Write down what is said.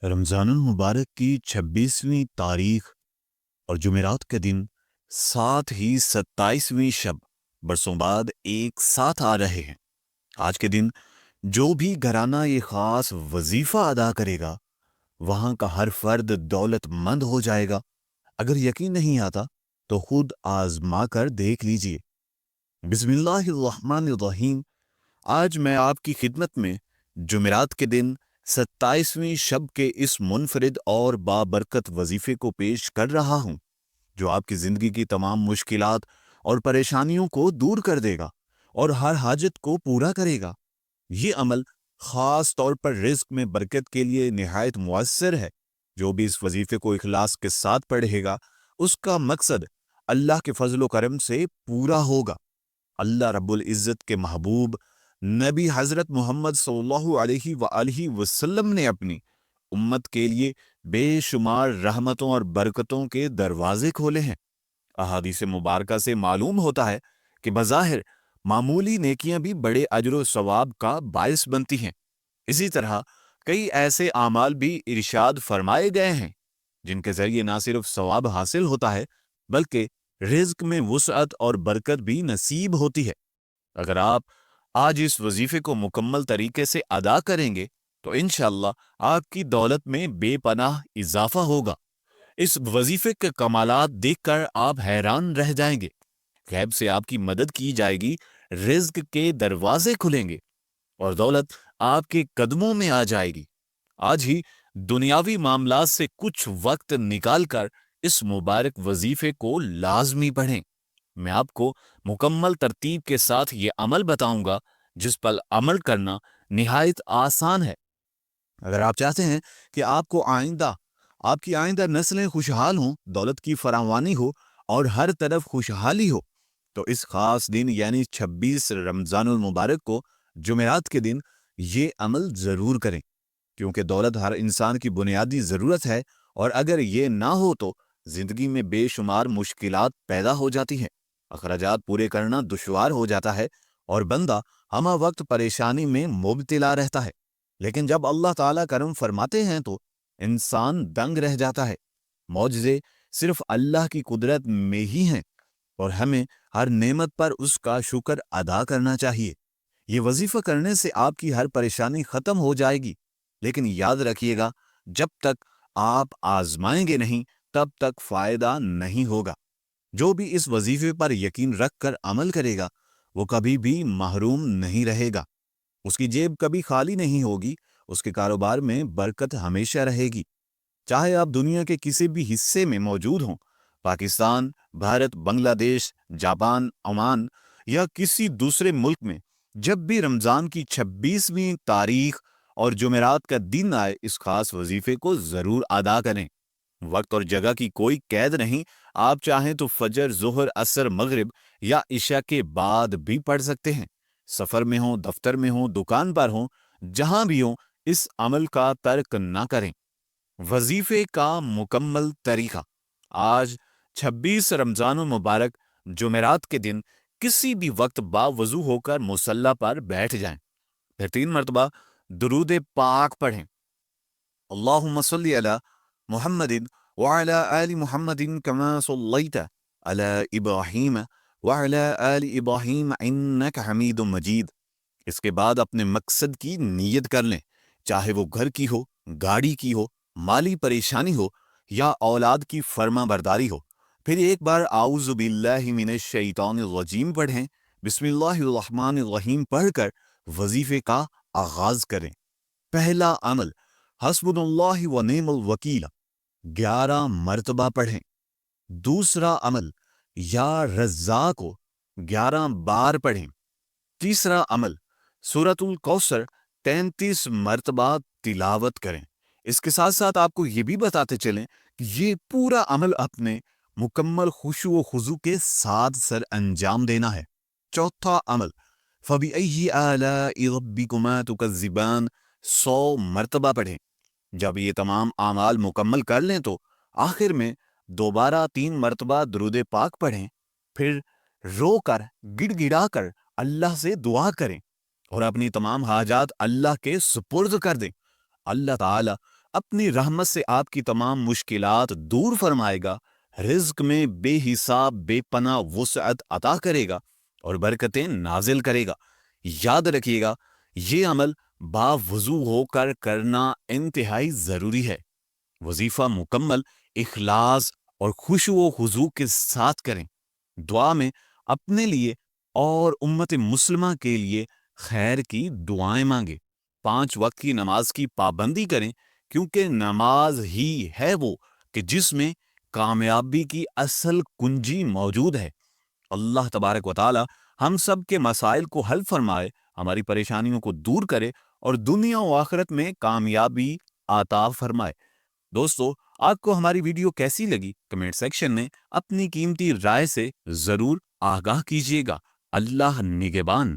रमज़ान मुबारक की 26वीं तारीख और जुमेरात के दिन साथ ही 27वीं शब बरसों बाद एक साथ आ रहे हैं। आज के दिन जो भी घराना ये खास वजीफा अदा करेगा वहां का हर फर्द दौलतमंद हो जाएगा। अगर यकीन नहीं आता तो खुद आजमा कर देख लीजिए। बिस्मिल्लाहिर्रहमानिर्रहीम। आज मैं आपकी खिदमत में जुमेरात के दिन 27वीं शब के इस मुनफरिद और बाबरकत वजीफे को पेश कर रहा हूं, जो आपकी जिंदगी की तमाम मुश्किलात और परेशानियों को दूर कर देगा और हर हाजत को पूरा करेगा। ये अमल खास तौर पर रिस्क में बरकत के लिए निहायत मुअस्सर है। जो भी इस वजीफे को इखलास के साथ पढ़ेगा उसका मकसद अल्लाह के फजल करम से पूरा होगा। अल्लाह रब्बुल इज़्ज़त के महबूब नबी हज़रत मोहम्मद सल्लल्लाहु अलैहि वसल्लम ने अपनी उम्मत के लिए बेशुमार रहमतों और बरकतों के दरवाजे खोले हैं। अहादीस मुबारका से मालूम होता है कि बज़ाहिर मामूली नेकियां भी बड़े अजर सवाब का बायस बनती हैं। इसी तरह कई ऐसे आमाल भी इरशाद फरमाए गए हैं जिनके जरिए ना सिर्फ सवाब हासिल होता है बल्कि रिज्क में वुसअत और बरकत भी नसीब होती है। अगर आप आज इस वजीफे को मुकम्मल तरीके से अदा करेंगे तो इंशाअल्लाह आपकी दौलत में बेपनाह इजाफा होगा। इस वजीफे के कमालात देखकर आप हैरान रह जाएंगे। गैब से आपकी मदद की जाएगी, रिज्क के दरवाजे खुलेंगे और दौलत आपके कदमों में आ जाएगी। आज ही दुनियावी मामलात से कुछ वक्त निकालकर इस मुबारक वजीफे को लाजमी पढ़ें। मैं आपको मुकम्मल तरतीब के साथ ये अमल बताऊंगा जिस पर अमल करना निहायत आसान है। अगर आप चाहते हैं कि आपकी आइंदा नस्लें खुशहाल हों, दौलत की फरावानी हो और हर तरफ खुशहाली हो, तो इस खास दिन यानी 26 रमजानुल मुबारक को जुमेरात के दिन ये अमल जरूर करें, क्योंकि दौलत हर इंसान की बुनियादी जरूरत है और अगर ये ना हो तो जिंदगी में बेशुमार मुश्किलात पैदा हो जाती हैं, अखराजात पूरे करना दुश्वार हो जाता है और बंदा हमा वक्त परेशानी में मुब्तिला रहता है। लेकिन जब अल्लाह ताला करम फरमाते हैं तो इंसान दंग रह जाता है। मौजज़े सिर्फ अल्लाह की कुदरत में ही हैं और हमें हर नेमत पर उसका शुक्र अदा करना चाहिए। ये वजीफा करने से आपकी हर परेशानी खत्म हो जाएगी। लेकिन याद रखिएगा, जब तक आप आजमाएंगे नहीं तब तक फायदा नहीं होगा। जो भी इस वजीफे पर यकीन रख कर अमल करेगा वो कभी भी महरूम नहीं रहेगा। उसकी जेब कभी खाली नहीं होगी, उसके कारोबार में बरकत हमेशा रहेगी। चाहे आप दुनिया के किसी भी हिस्से में मौजूद हों, पाकिस्तान, भारत, बांग्लादेश, जापान, ओमान या किसी दूसरे मुल्क में, जब भी रमजान की 26वीं तारीख और जुमेरात का दिन आए इस खास वजीफे को जरूर अदा करें। वक्त और जगह की कोई कैद नहीं। आप चाहें तो फजर, जोहर, असर, मगरिब या इशा के बाद भी पढ़ सकते हैं। सफर में हो, दफ्तर में हो, दुकान पर हो, जहां भी हो, इस अमल का तर्क ना करें। वजीफे का मुकम्मल तरीका। आज 26 रमजान मुबारक जुमेरात के दिन किसी भी वक्त बावजू होकर मुसल्ला पर बैठ जाएं। फिर 3 मरतबा दुरूद पाक पढ़ें। अल्लाहुम्मा सल्ली अला मुहम्मदिन व अला आलि मुहम्मदिन कमा सल्लैत अला इब्राहीम व अला आलि इब्राहीम इन्नका हमीदुम मजीद। इसके बाद अपने मकसद की नीयत कर लें, चाहे वो घर की हो, गाड़ी की हो, माली परेशानी हो या औलाद की फर्मा बरदारी हो। फिर एक बार आऊज़ु बिल्लाहि मिनश शैतानिर रजीम पढ़ें। बिस्मिल्लाहिर रहमानिर रहीम पढ़कर वजीफे का आगाज करें। पहला अमल हस्बुनल्लाहि व निअमल वकील 11 मरतबा पढ़ें। दूसरा अमल या रज़्ज़ा को 11 बार पढ़ें। तीसरा अमल सूरतुल कौसर 33 मरतबा तिलावत करें। इसके साथ साथ आपको ये भी बताते चलें कि ये पूरा अमल अपने मुकम्मल खुशू व खुजू के साथ सर अंजाम देना है। चौथा अमल फबिअय्यि आलाइ रब्बिकुमा तुकज़्ज़िबान 100 मरतबा पढ़ें। जब ये तमाम आमाल मुकम्मल कर लें तो आखिर में दोबारा 3 मरतबा दुरूद पाक पढ़ें। फिर रोकर गिड़गिड़ाकर अल्लाह से दुआ करें और अपनी तमाम हाजात अल्लाह के सुपुर्द कर दें। अल्लाह ताला اپنی رحمت سے آپ کی تمام مشکلات دور فرمائے گا، رزق میں بے حساب بے پناہ وسعت عطا کرے گا اور برکتیں نازل کرے گا۔ یاد رکھیے گا، یہ عمل باوضو ہو کر کرنا انتہائی ضروری ہے۔ وظیفہ مکمل اخلاص اور خشوع و خضوع کے ساتھ کریں۔ دعا میں اپنے لیے اور امت مسلمہ کے لیے خیر کی دعائیں مانگیں۔ 5 وقت کی نماز کی پابندی کریں، کیونکہ نماز ہی ہے وہ کہ جس میں کامیابی کی اصل کنجی موجود ہے۔ اللہ تبارک و تعالی ہم سب کے مسائل کو حل فرمائے، ہماری پریشانیوں کو دور کرے اور دنیا و آخرت میں کامیابی عطا فرمائے۔ دوستو، آپ کو ہماری ویڈیو کیسی لگی کمنٹ سیکشن میں اپنی قیمتی رائے سے ضرور آگاہ کیجیے گا۔ اللہ نگہبان۔